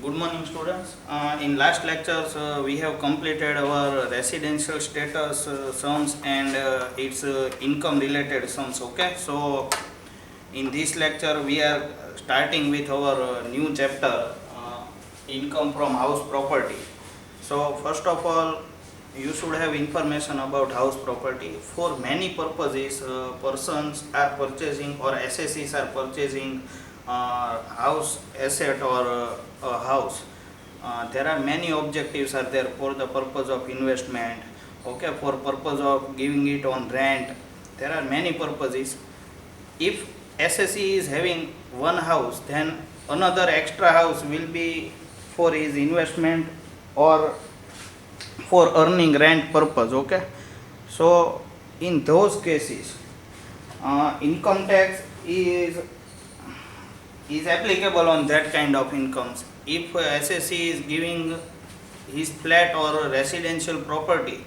Good morning, students. In last lectures, we have completed our residential status sums and its income related sums. Okay, so in this lecture, we are starting with our new chapter, income from house property. So, first of all, you should have information about house property. For many purposes, persons are purchasing or SSEs are purchasing house asset or a house. There are many objectives are there for the purpose of investment, okay, for purpose of giving it on rent. There are many purposes. If SSE is having one house, then another extra house will be for his investment or for earning rent purpose. Okay, so in those cases, income tax is applicable on that kind of incomes. If SSE is giving his flat or residential property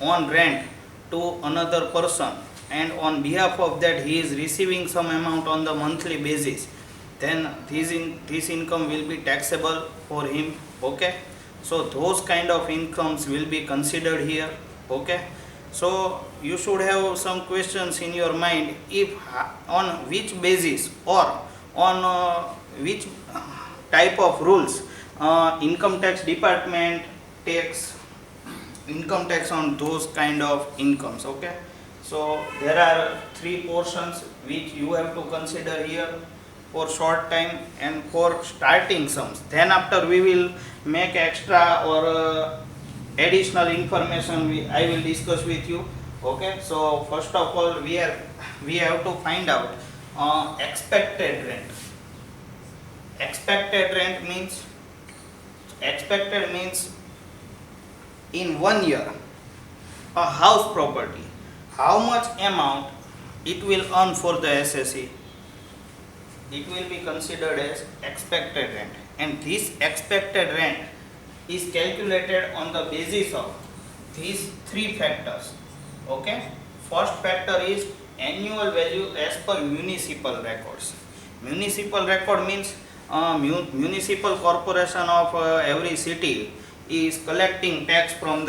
on rent to another person, and on behalf of that he is receiving some amount on the monthly basis, then this income will be taxable for him. Okay, so those kind of incomes will be considered here. Okay, so you should have some questions in your mind, if on which basis or on which type of rules income tax department takes income tax on those kind of incomes. Okay, so there are three portions which you have to consider here for short time and for starting sums. Then after we will make extra or additional information I will discuss with you. Okay, so first of all we have to find out expected rent. Expected means in 1 year a house property, how much amount it will earn for the SSE. It will be considered as expected rent, and this expected rent is calculated on the basis of these three factors. Okay, first factor is annual value as per municipal records. Municipal record means municipal corporation of every city is collecting tax from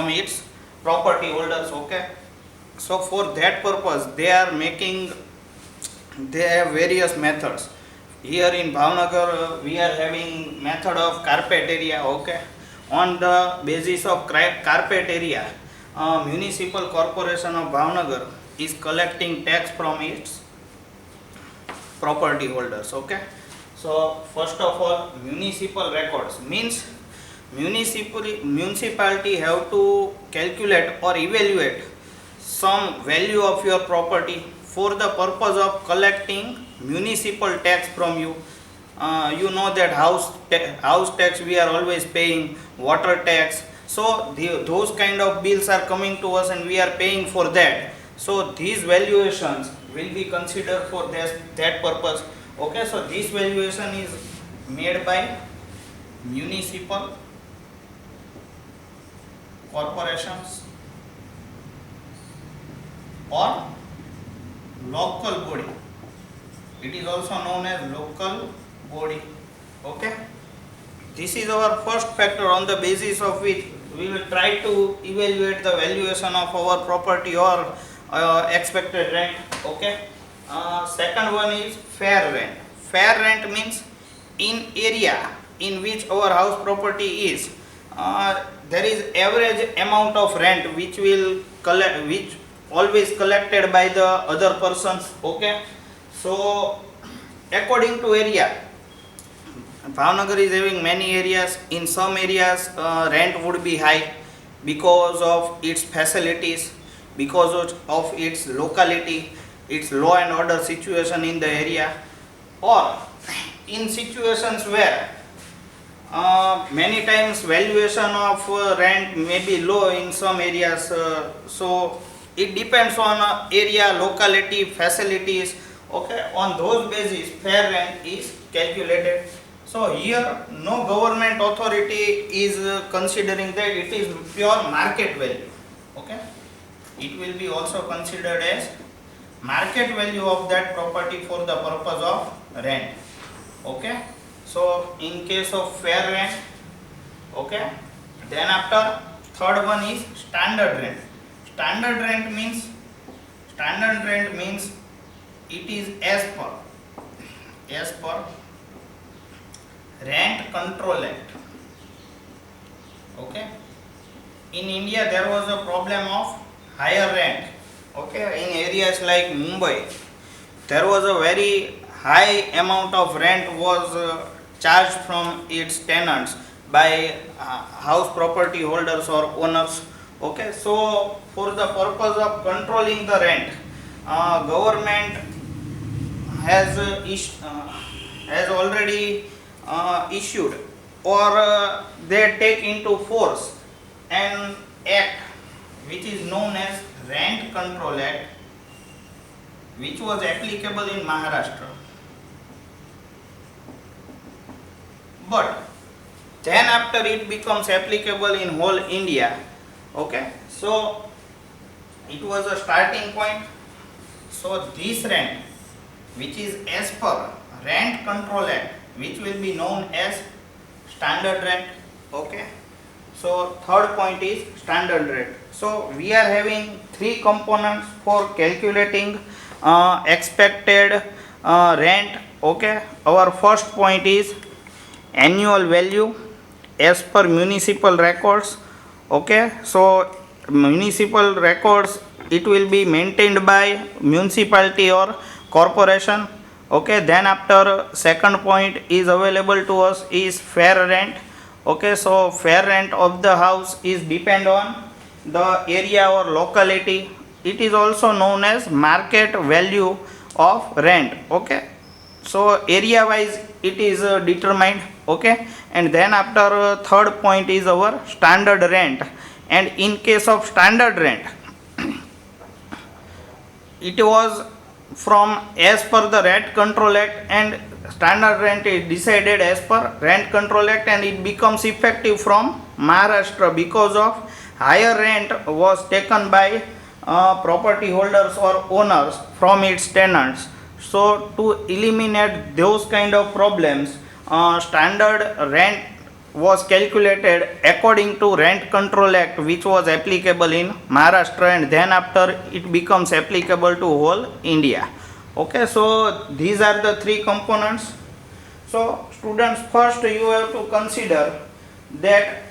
its property holders. Okay, so for that purpose they have various methods. Here in Bhavnagar we are having method of carpet area. Okay, on the basis of carpet area, municipal corporation of Bhavnagar is collecting tax from its property holders. Okay, so first of all municipal records means municipality have to calculate or evaluate some value of your property for the purpose of collecting municipal tax from you. You know that house tax we are always paying, water tax, so those kind of bills are coming to us and we are paying for that. So these valuations will be considered for that purpose. Okay, so this valuation is made by municipal corporations or local body. It is also known as local body. Okay, this is our first factor on the basis of which we will try to evaluate the valuation of our property or expected rent. Okay, second one is fair rent. Fair rent means in area in which our house property is, there is average amount of rent which always collected by the other persons. Okay, so according to area, Bhavnagar is having many areas. In some areas rent would be high because of its facilities, because of its locality, its law and order situation in the area, or in situations where many times valuation of rent may be low in some areas. So it depends on area, locality, facilities. Okay, on those basis fair rent is calculated. So here no government authority is considering that, it is pure market value. Okay, it will be also considered as market value of that property for the purpose of rent. Okay, So in case of fair rent, okay, then after third one is standard rent. Standard rent means it is as per Rent Control Act. Okay, in India there was a problem of higher rent. Okay, in areas like Mumbai there was a very high amount of rent was charged from its tenants by house property holders or owners. Okay, so for the purpose of controlling the rent, government has already issued or they take into force an act which is known as Rent Control Act, which was applicable in Maharashtra. But then after it becomes applicable in whole India. Okay, so it was a starting point. So this rent which is as per Rent Control Act, which will be known as standard rent. Okay, so third point is standard rent. So we are having three components for calculating expected rent. Okay, our first point is annual value as per municipal records. Okay, so municipal records, it will be maintained by municipality or corporation. Okay, then after second point is available to us is fair rent. Okay, so fair rent of the house is depend on the area or locality. It is also known as market value of rent. Okay, so area wise it is determined. Okay, and then after third point is our standard rent. And in case of standard rent, it was from as per the Rent Control Act, and standard rent is decided as per Rent Control Act, and it becomes effective from Maharashtra because of higher rent was taken by property holders or owners from its tenants. So to eliminate those kind of problems, standard rent was calculated according to Rent Control Act, which was applicable in Maharashtra, and then after it becomes applicable to whole India. Okay, so these are the three components. So students, first you have to consider that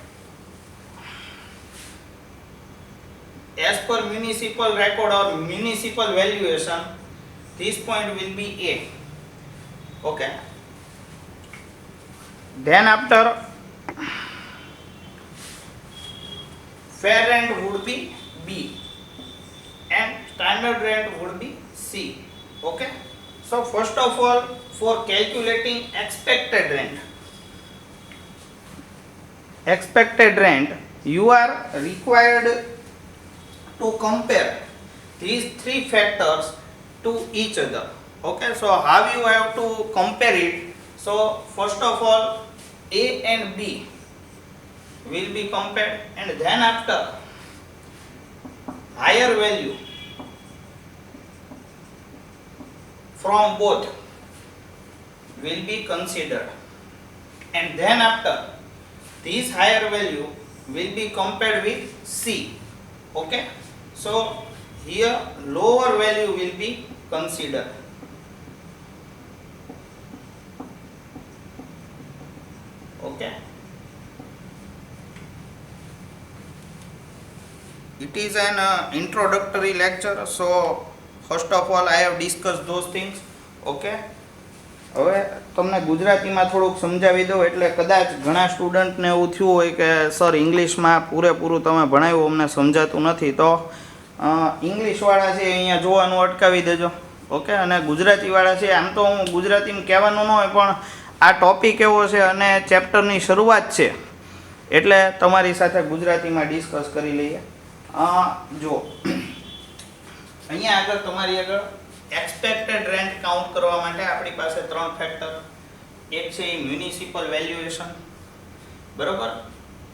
as per municipal record or municipal valuation, this point will be A. Okay, then after fair rent would be B and standard rent would be C. Okay, so first of all, for calculating expected rent, you are required to compare these three factors to each other. Okay, so how you have to compare it? So first of all, A and B will be compared, and then after higher value from both will be considered, and then after this higher value will be compared with C. Okay, so here lower value will be considered. Okay, it is an introductory lecture, so first of all I have discussed those things. Okay, હવે તમને ગુજરાતીમાં થોડુંક સમજાવી દઉં, એટલે કદાચ ઘણા સ્ટુડન્ટને એવું થયું હોય કે સર ઇંગ્લિશમાં પૂરેપૂરું તમે ભણાવ્યું અમને સમજાતું નથી, તો ઇંગ્લિશવાળા છે અહીંયા જોવાનું અટકાવી દેજો. ઓકે, અને ગુજરાતીવાળા છે, આમ તો હું ગુજરાતીમાં કહેવાનું ન હોય, પણ આ ટોપિક એવો છે અને ચેપ્ટરની શરૂઆત છે એટલે તમારી સાથે ગુજરાતીમાં ડિસ્કસ કરી લઈએ. જો અહીંયા આગળ તમારી આગળ એક્સપેક્ટેડ રેન્ટ કાઉન્ટ કરવા માટે આપણી પાસે ત્રણ ફેક્ટર, એક છે એ મ્યુનિસિપલ વેલ્યુએશન, બરોબર,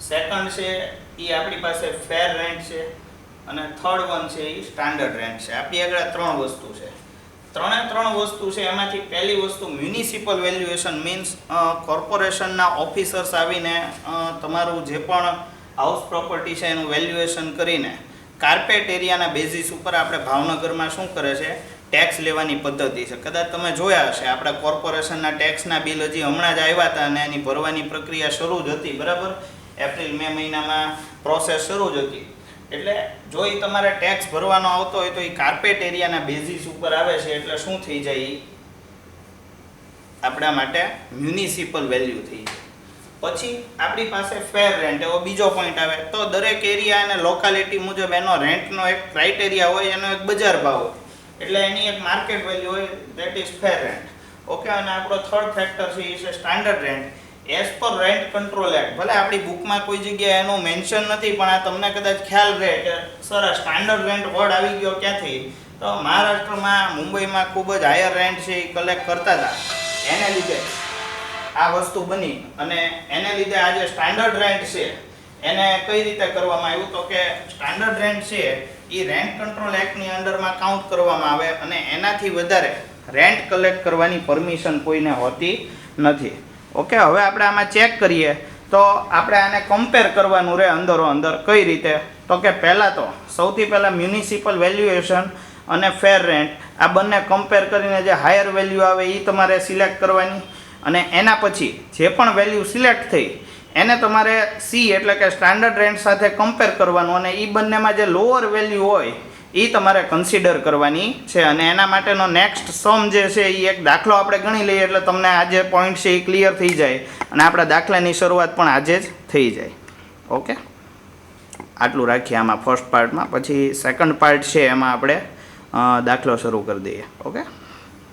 સેકન્ડ છે એ આપણી પાસે ફેર રેન્ટ છે, અને થર્ડ વન છે એ સ્ટાન્ડર્ડ રેન્ટ છે. આપણી આગળ ત્રણ વસ્તુ છે. ત્રણ વસ્તુ છે. એમાંથી પહેલી વસ્તુ મ્યુનિસિપલ વેલ્યુએશન મીન્સ કોર્પોરેશનના ઓફિસર્સ આવીને તમારું જે પણ હાઉસ પ્રોપર્ટી છે એનું વેલ્યુએશન કરીને કાર્પેટ એરિયાના બેઝિસ ઉપર આપણે ભાવનગરમાં શું કરે છે, ટેક્સ લેવાની પદ્ધતિ છે. કદાચ તમે જોયા હશે, આપણા કોર્પોરેશનના ટેક્સના બિલ હજી હમણાં જ આવ્યા હતા અને એની ભરવાની પ્રક્રિયા શરૂ જ હતી, બરાબર. એપ્રિલ મે મહિનામાં પ્રોસેસ શરૂ જ હતી. એટલે જો એ તમારે ટેક્સ ભરવાનો આવતો હોય તો એ કાર્પેટ એરિયાના બેઝિસ ઉપર આવે છે. એટલે શું થઈ જાય, આપણા માટે મ્યુનિસિપલ વેલ્યુ થઈ જાય. પછી આપણી પાસે ફેર રેન્ટ એવો બીજો પોઈન્ટ આવે. તો દરેક એરિયા અને લોકાલિટી મુજબ એનો રેન્ટનો એક ક્રાઇટેરિયા હોય, એનો એક બજાર ભાવ હોય, એટલે એની એક માર્કેટ વેલ્યુ હોય, that is fair rent. Okay. અને આપણો થર્ડ ફેક્ટર છે એ છે standard rent. As per rent control act, ભલે આપણી બુકમાં કોઈ જગ્યાએ એનું મેન્શન નથી, પણ આ તમને કદાચ ખ્યાલ રહે કે સર આ સ્ટાન્ડર્ડ રેન્ટ વર્ડ આવી ગયો ક્યાંથી, તો મહારાષ્ટ્રમાં, મુંબઈમાં ખૂબ જ હાયર રેન્ટ છે એ કલેક્ટ કરતા હતા. એને લીધે આ વસ્તુ બની અને એને લીધે આ જે સ્ટાન્ડર્ડ રેન્ટ છે એને કઈ રીતે કરવામાં આવ્યું, તો કે સ્ટાન્ડર્ડ રેન્ટ છે એ રેન્ટ કંટ્રોલ એક્ટની અંડરમાં કાઉન્ટ કરવામાં આવે અને એનાથી વધારે રેન્ટ કલેક્ટ કરવાની પરમિશન કોઈને હોતી નથી. ઓકે. હવે આપણે આમાં ચેક કરીએ તો આપણે આને કમ્પેર કરવાનું રહે અંદરો અંદર. કઈ રીતે, તો કે પહેલાં તો સૌથી પહેલાં મ્યુનિસિપલ વેલ્યુએશન અને ફેર રેન્ટ આ બંને કમ્પેર કરીને જે હાયર વેલ્યુ આવે એ તમારે સિલેક્ટ કરવાની અને એના પછી જે પણ વેલ્યુ સિલેક્ટ થઈ એને તમારે સી એટલે કે સ્ટાન્ડર્ડ રેન્ટ સાથે કમ્પેર કરવાનું અને એ બંનેમાં જે લોઅર વેલ્યુ હોય એ તમારે કન્સિડર કરવાની છે. અને એના માટેનો નેક્સ્ટ સમ જે છે એ એક દાખલો આપણે ગણી લઈએ એટલે તમને આ જે પોઈન્ટ છે એ ક્લિયર થઈ જાય અને આપણા દાખલાની શરૂઆત પણ આજે જ થઈ જાય. ઓકે. આટલું રાખીએ આમાં ફર્સ્ટ પાર્ટમાં. પછી સેકન્ડ પાર્ટ છે એમાં આપણે દાખલો શરૂ કરી દઈએ. ઓકે.